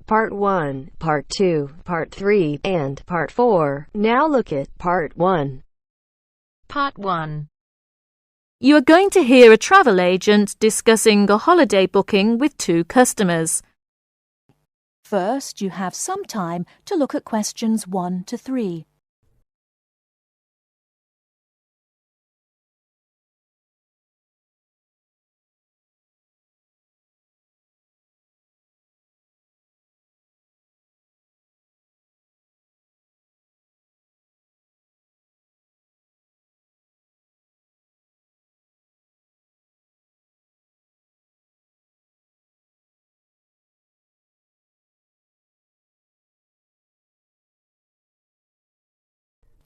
Part 1, Part 2, Part 3, and Part 4. Now look at Part 1. Part 1. You are going to hear a travel agent discussing a holiday booking with two customers. First, you have some time to look at questions 1 to 3.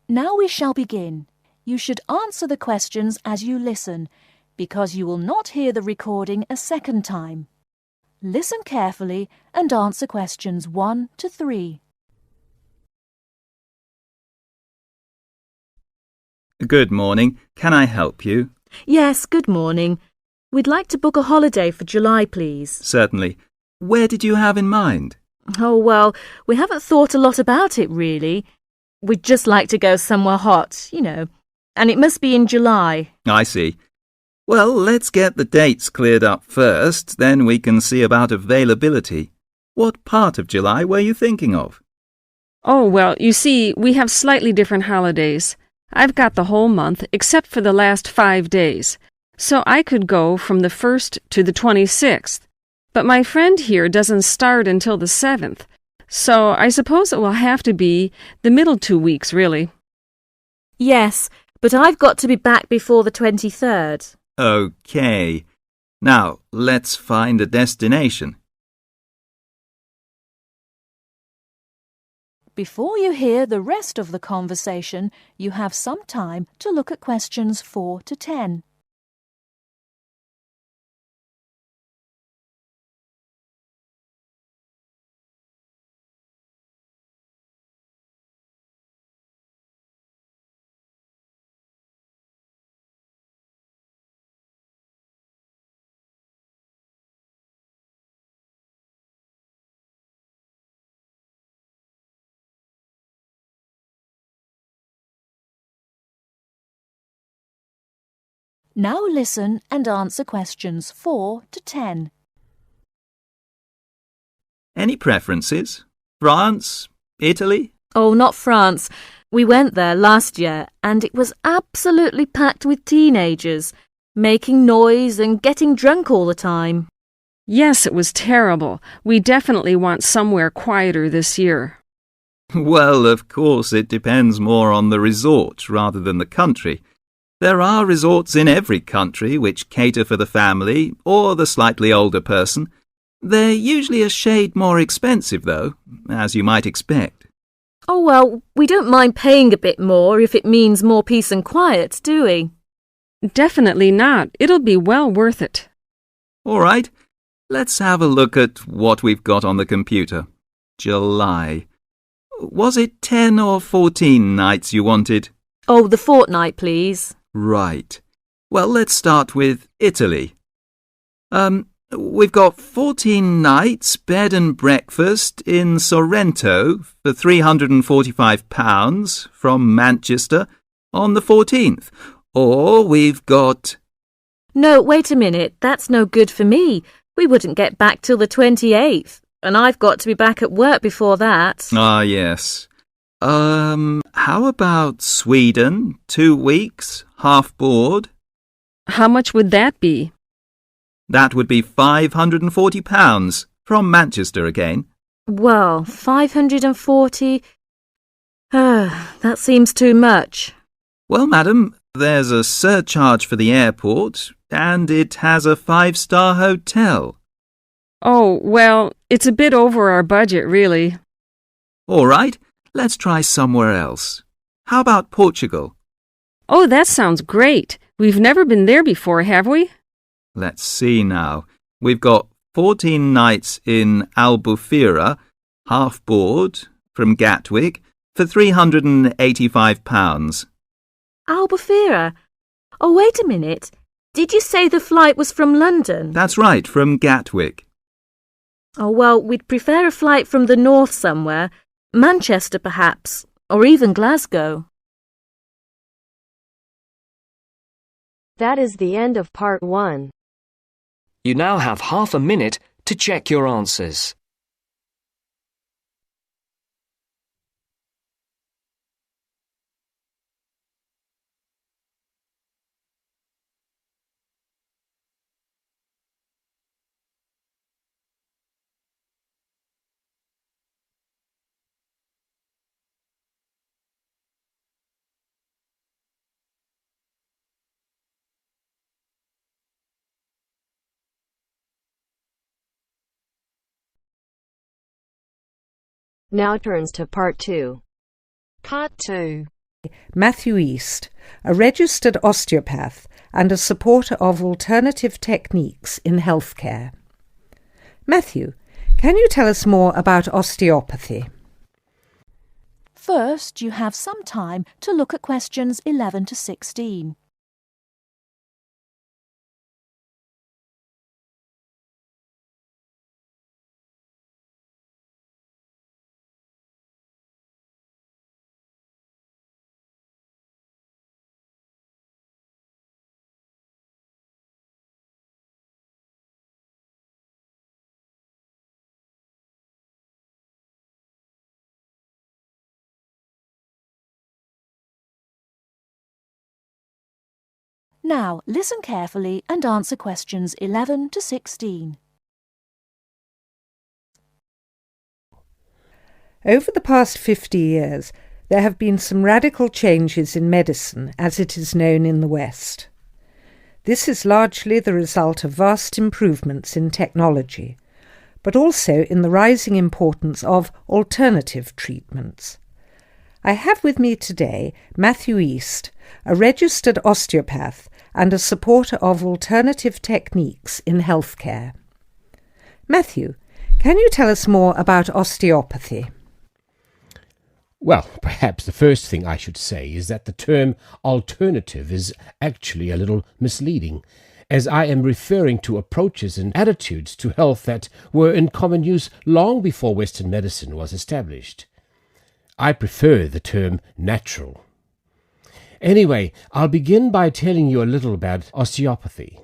Now we shall begin. You should answer the questions as you listen, because you will not hear the recording a second time. Listen carefully and answer questions 1 to 3. Good morning. Can I help you? Yes, good morning. We'd like to book a holiday for July, please. Certainly. Where did you have in mind? Oh, well, we haven't thought a lot about it, really. We'd just like to go somewhere hot, and it must be in July. I see. Well, let's get the dates cleared up first, then we can see about availability. What part of July were you thinking of? Oh, well, you see, we have slightly different holidays. I've got the whole month except for the last 5 days, so I could go from the 1st to the 26th. But my friend here doesn't start until the 7th, so I suppose it will have to be the middle 2 weeks, really. Yes, but I've got to be back before the 23rd. OK. Now, let's find a destination. Before you hear the rest of the conversation, you have some time to look at questions 4 to 10. Now listen and answer questions 4 to 10. Any preferences? France? Italy? Oh, not France. We went there last year and it was absolutely packed with teenagers, making noise and getting drunk all the time. Yes, it was terrible. We definitely want somewhere quieter this year. Well, of course, it depends more on the resort rather than the country. There are resorts in every country which cater for the family or the slightly older person. They're usually a shade more expensive, though, as you might expect. Oh, well, we don't mind paying a bit more if it means more peace and quiet, do we? Definitely not. It'll be well worth it. All right, let's have a look at what we've got on the computer. July. Was it 10 or 14 nights you wanted? Oh, the fortnight, please. Right. Well, let's start with Italy. We've got 14 nights bed and breakfast in Sorrento for £345 from Manchester on the 14th. Or we've got... No, wait a minute. That's no good for me. We wouldn't get back till the 28th, and I've got to be back at work before that. Ah, yes. How about Sweden? 2 weeks, half board? How much would that be? That would be £540 from Manchester again. Well, 540... that seems too much. Well, madam, there's a surcharge for the airport and it has a 5-star hotel. Oh, well, it's a bit over our budget, really. All right. Let's try somewhere else. How about Portugal? Oh, that sounds great. We've never been there before, have we? Let's see now. We've got 14 nights in Albufeira, half board, from Gatwick, for £385. Albufeira? Oh, wait a minute. Did you say the flight was from London? That's right, from Gatwick. Oh, well, we'd prefer a flight from the north somewhere, Manchester perhaps, or even Glasgow. That is the end of part 1. You now have half a minute to check your answers. Now turns to part 2. Part 2. Matthew East, a registered osteopath and a supporter of alternative techniques in healthcare. Matthew, can you tell us more about osteopathy? First, you have some time to look at questions 11 to 16. Now, listen carefully and answer questions 11 to 16. Over the past 50 years, there have been some radical changes in medicine as it is known in the West. This is largely the result of vast improvements in technology, but also in the rising importance of alternative treatments. I have with me today Matthew East, a registered osteopath and a supporter of alternative techniques in healthcare. Matthew, can you tell us more about osteopathy? Well, perhaps the first thing I should say is that the term alternative is actually a little misleading, as I am referring to approaches and attitudes to health that were in common use long before Western medicine was established. I prefer the term natural. Anyway, I'll begin by telling you a little about osteopathy.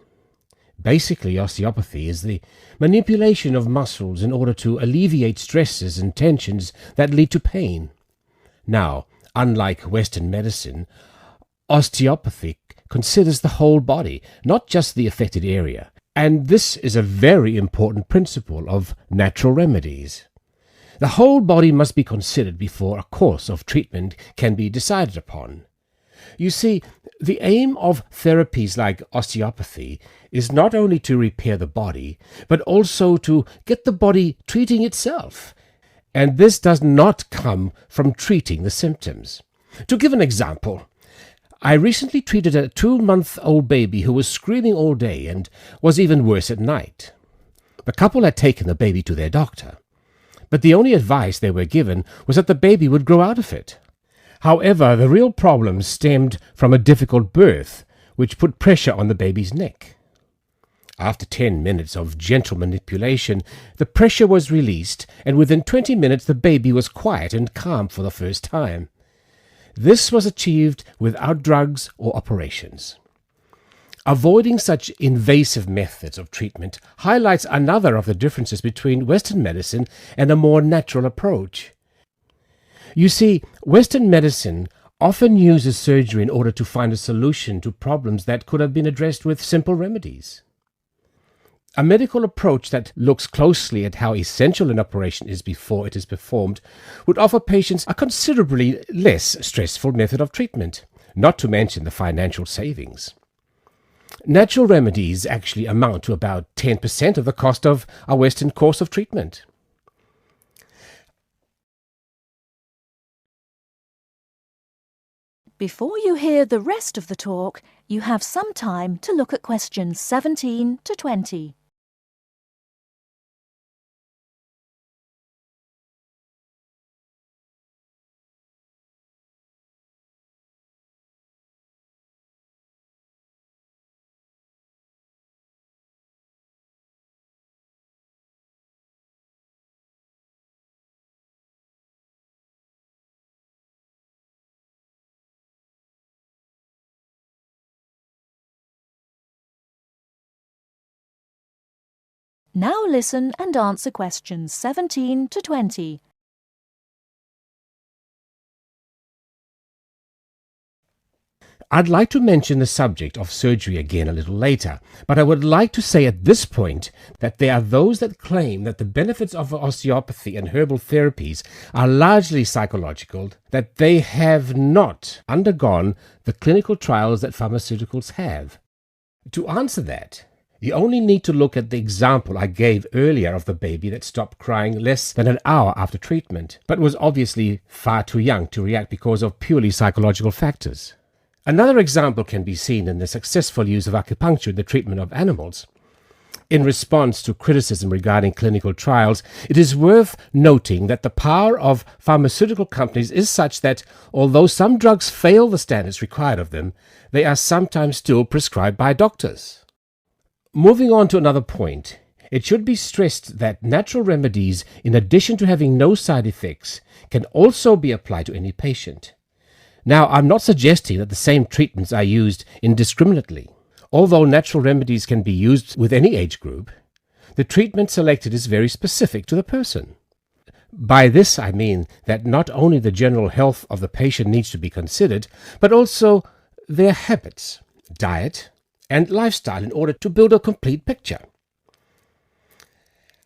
Basically, osteopathy is the manipulation of muscles in order to alleviate stresses and tensions that lead to pain. Now, unlike Western medicine, osteopathy considers the whole body, not just the affected area, and this is a very important principle of natural remedies. The whole body must be considered before a course of treatment can be decided upon. You see, the aim of therapies like osteopathy is not only to repair the body, but also to get the body treating itself. And this does not come from treating the symptoms. To give an example, I recently treated a 2-month-old baby who was screaming all day and was even worse at night. The couple had taken the baby to their doctor, but the only advice they were given was that the baby would grow out of it. However, the real problem stemmed from a difficult birth, which put pressure on the baby's neck. After 10 minutes of gentle manipulation, the pressure was released, and within 20 minutes the baby was quiet and calm for the first time. This was achieved without drugs or operations. Avoiding such invasive methods of treatment highlights another of the differences between Western medicine and a more natural approach. You see, Western medicine often uses surgery in order to find a solution to problems that could have been addressed with simple remedies. A medical approach that looks closely at how essential an operation is before it is performed would offer patients a considerably less stressful method of treatment, not to mention the financial savings. Natural remedies actually amount to about 10% of the cost of a Western course of treatment. Before you hear the rest of the talk, you have some time to look at questions 17 to 20. Now listen and answer questions 17 to 20. I'd like to mention the subject of surgery again a little later, but I would like to say at this point that there are those that claim that the benefits of osteopathy and herbal therapies are largely psychological, that they have not undergone the clinical trials that pharmaceuticals have. To answer that, you only need to look at the example I gave earlier of the baby that stopped crying less than an hour after treatment, but was obviously far too young to react because of purely psychological factors. Another example can be seen in the successful use of acupuncture in the treatment of animals. In response to criticism regarding clinical trials, it is worth noting that the power of pharmaceutical companies is such that, although some drugs fail the standards required of them, they are sometimes still prescribed by doctors. Moving on to another point, it should be stressed that natural remedies, in addition to having no side effects, can also be applied to any patient. Now, I'm not suggesting that the same treatments are used indiscriminately. Although natural remedies can be used with any age group, the treatment selected is very specific to the person. By this I mean that not only the general health of the patient needs to be considered, but also their habits, diet, and lifestyle in order to build a complete picture.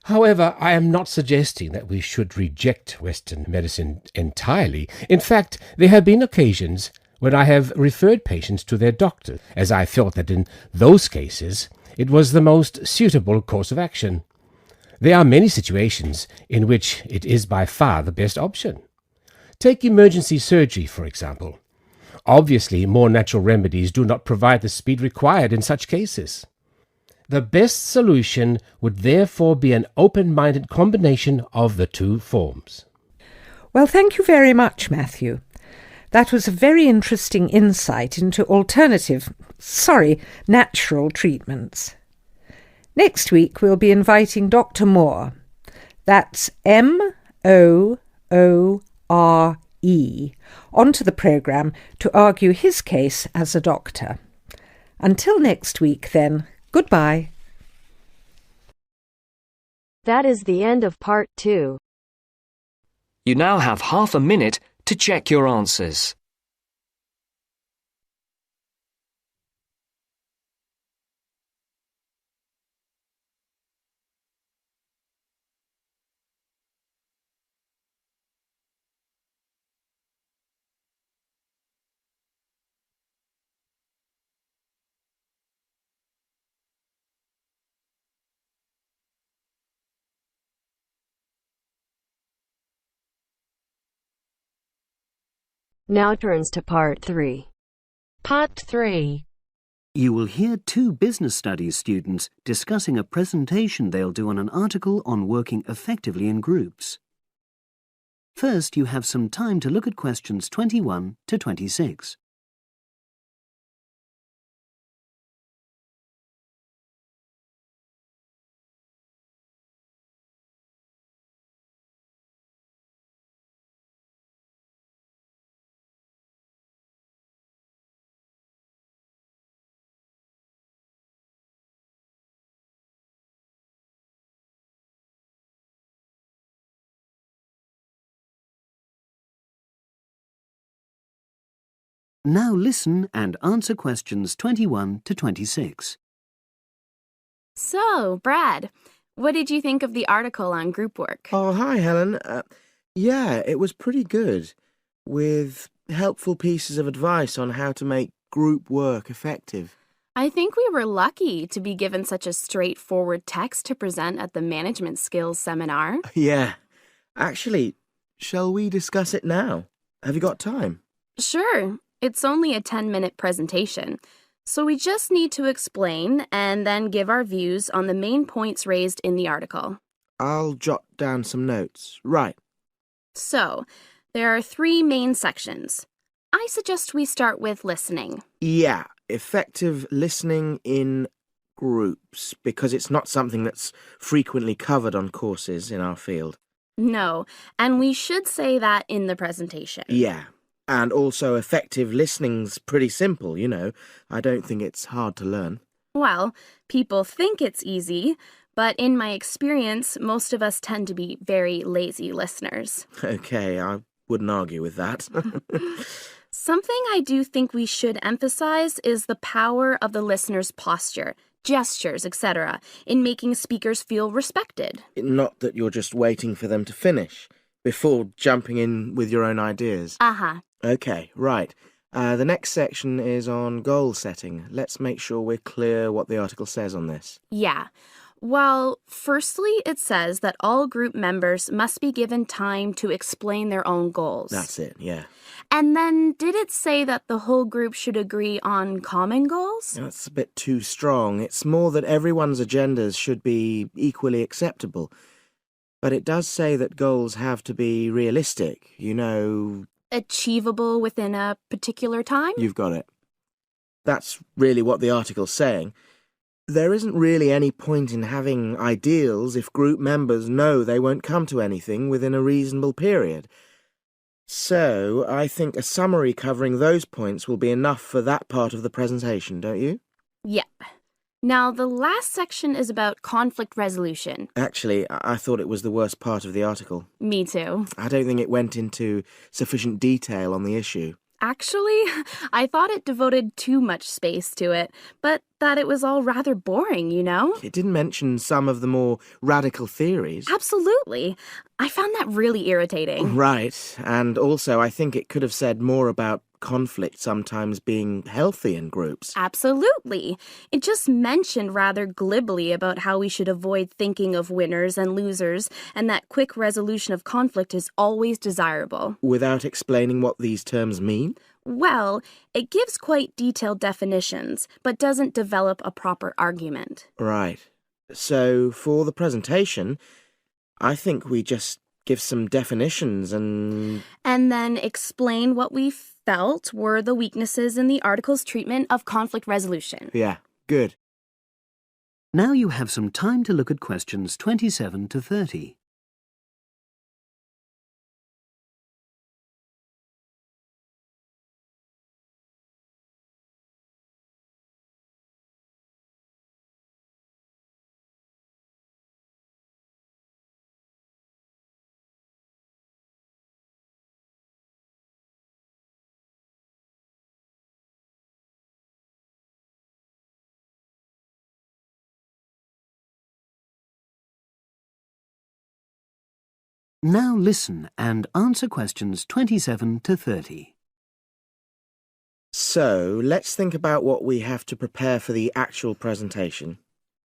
However, I am not suggesting that we should reject Western medicine entirely. In fact, there have been occasions when I have referred patients to their doctor, as I felt that in those cases it was the most suitable course of action. There are many situations in which it is by far the best option. Take emergency surgery, for example. Obviously, more natural remedies do not provide the speed required in such cases. The best solution would therefore be an open-minded combination of the two forms. Well, thank you very much, Matthew. That was a very interesting insight into natural treatments. Next week we'll be inviting Dr. Moore. That's Moore, onto the programme to argue his case as a doctor. Until next week, then, goodbye. That is the end of part 2. You now have half a minute to check your answers. Now turns to part 3. Part 3. You will hear two business studies students discussing a presentation they'll do on an article on working effectively in groups. First, you have some time to look at questions 21 to 26. Now listen and answer questions 21 to 26. So, Brad, what did you think of the article on group work? Oh, hi, Helen. Yeah, it was pretty good, with helpful pieces of advice on how to make group work effective. I think we were lucky to be given such a straightforward text to present at the management skills seminar. Yeah. Actually, shall we discuss it now? Have you got time? Sure. It's only a 10-minute presentation, so we just need to explain and then give our views on the main points raised in the article. I'll jot down some notes. Right. So, there are 3 main sections. I suggest we start with listening. Yeah, effective listening in groups, because it's not something that's frequently covered on courses in our field. No, and we should say that in the presentation. Yeah. And also effective listening's pretty simple, you know. I don't think it's hard to learn. Well, people think it's easy, but in my experience, most of us tend to be very lazy listeners. Okay, I wouldn't argue with that. Something I do think we should emphasize is the power of the listener's posture, gestures, etc., in making speakers feel respected. Not that you're just waiting for them to finish before jumping in with your own ideas. Okay, right. The next section is on goal setting. Let's make sure we're clear what the article says on this. Yeah. Well, firstly, it says that all group members must be given time to explain their own goals. That's it, yeah. And then did it say that the whole group should agree on common goals? That's a bit too strong. It's more that everyone's agendas should be equally acceptable. But it does say that goals have to be realistic, Achievable within a particular time? You've got it. That's really what the article's saying. There isn't really any point in having ideals if group members know they won't come to anything within a reasonable period. So, I think a summary covering those points will be enough for that part of the presentation, don't you? Yeah. Now, the last section is about conflict resolution. Actually, I thought it was the worst part of the article. Me too. I don't think it went into sufficient detail on the issue. Actually, I thought it devoted too much space to it, but that it was all rather boring, It didn't mention some of the more radical theories. Absolutely. I found that really irritating. Right, and also I think it could have said more about conflict sometimes being healthy in groups. Absolutely. It just mentioned rather glibly about how we should avoid thinking of winners and losers, and that quick resolution of conflict is always desirable. Without explaining what these terms mean? Well, it gives quite detailed definitions, but doesn't develop a proper argument. Right. So, for the presentation, I think we just give some definitions and then explain what we felt were the weaknesses in the article's treatment of conflict resolution. Yeah, good. Now you have some time to look at questions 27 to 30. Now listen and answer questions 27 to 30. So, let's think about what we have to prepare for the actual presentation.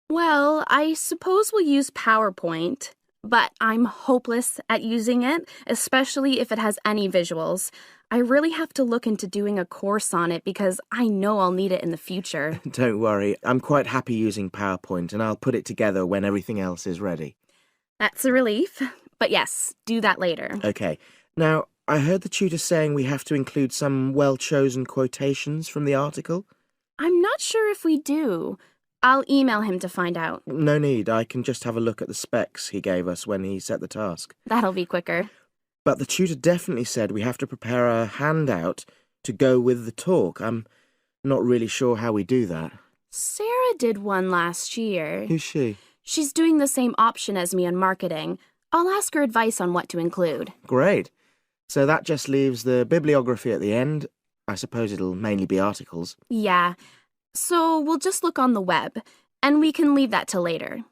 Well, I suppose we'll use PowerPoint, but I'm hopeless at using it, especially if it has any visuals. I really have to look into doing a course on it because I know I'll need it in the future. Don't worry, I'm quite happy using PowerPoint and I'll put it together when everything else is ready. That's a relief. But yes, do that later. Okay. Now, I heard the tutor saying we have to include some well-chosen quotations from the article. I'm not sure if we do. I'll email him to find out. No need. I can just have a look at the specs he gave us when he set the task. That'll be quicker. But the tutor definitely said we have to prepare a handout to go with the talk. I'm not really sure how we do that. Sarah did one last year. Who's she? She's doing the same option as me on marketing. I'll ask her advice on what to include. Great. So that just leaves the bibliography at the end. I suppose it'll mainly be articles. Yeah. So we'll just look on the web, and we can leave that till later.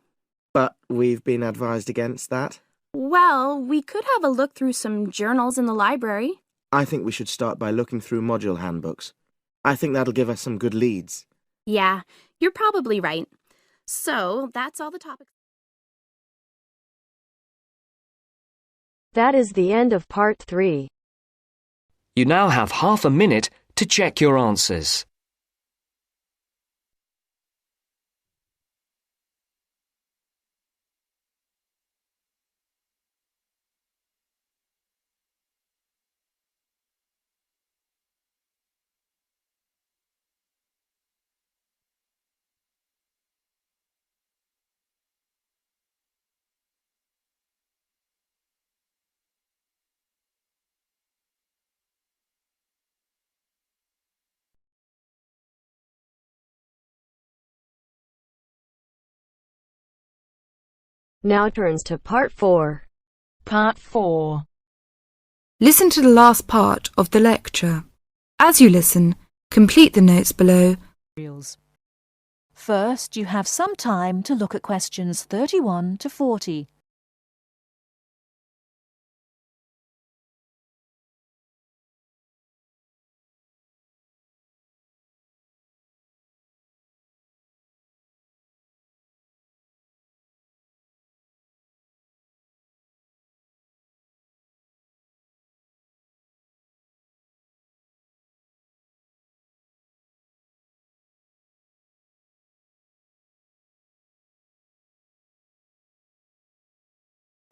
But we've been advised against that? Well, we could have a look through some journals in the library. I think we should start by looking through module handbooks. I think that'll give us some good leads. Yeah, you're probably right. So that's all the topics. That is the end of part 3. You now have half a minute to check your answers. Now turns to Part 4. Part 4. Listen to the last part of the lecture. As you listen, complete the notes below. First, you have some time to look at questions 31 to 40.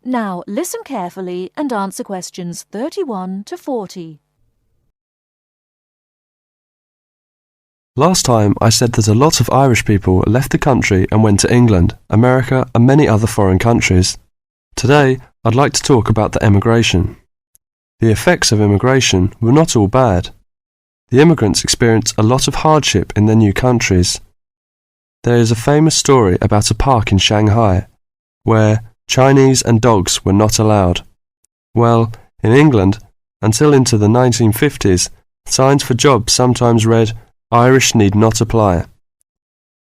Now, listen carefully and answer questions 31 to 40. Last time I said that a lot of Irish people left the country and went to England, America and many other foreign countries. Today I'd like to talk about the emigration. The effects of immigration were not all bad. The immigrants experienced a lot of hardship in their new countries. There is a famous story about a park in Shanghai where Chinese and dogs were not allowed. Well, in England, until into the 1950s, signs for jobs sometimes read, "Irish need not apply."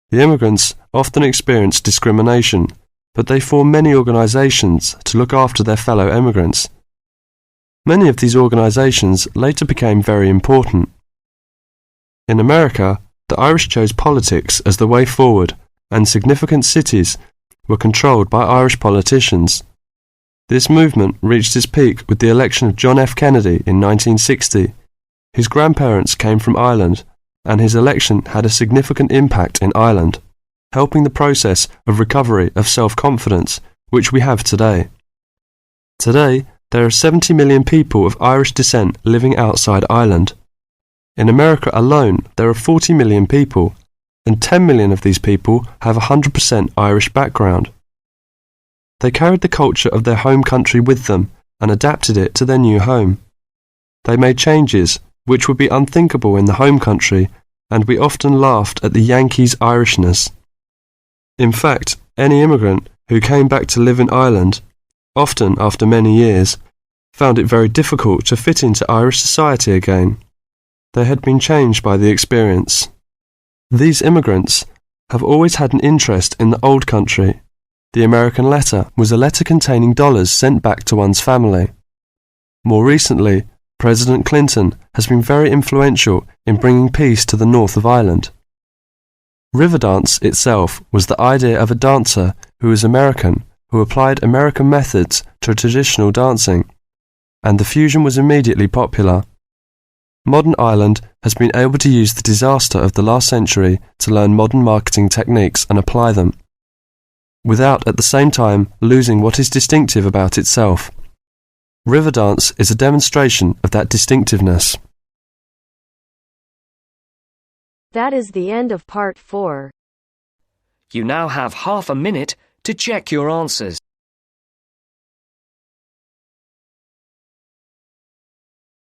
The immigrants often experienced discrimination, but they formed many organisations to look after their fellow immigrants. Many of these organisations later became very important. In America, the Irish chose politics as the way forward, and significant cities were controlled by Irish politicians. This movement reached its peak with the election of John F. Kennedy in 1960. His grandparents came from Ireland, and his election had a significant impact in Ireland, helping the process of recovery of self-confidence which we have today. Today, there are 70 million people of Irish descent living outside Ireland. In America alone, there are 40 million people, and 10 million of these people have a 100% Irish background. They carried the culture of their home country with them and adapted it to their new home. They made changes which would be unthinkable in the home country, and we often laughed at the Yankees' Irishness. In fact, any immigrant who came back to live in Ireland, often after many years, found it very difficult to fit into Irish society again. They had been changed by the experience. These immigrants have always had an interest in the old country. The American letter was a letter containing dollars sent back to one's family. More recently, President Clinton has been very influential in bringing peace to the north of Ireland. Riverdance itself was the idea of a dancer who was American, who applied American methods to traditional dancing, and the fusion was immediately popular. Modern Ireland has been able to use the disaster of the last century to learn modern marketing techniques and apply them, without at the same time losing what is distinctive about itself. Riverdance is a demonstration of that distinctiveness. That is the end of Part 4. You now have half a minute to check your answers.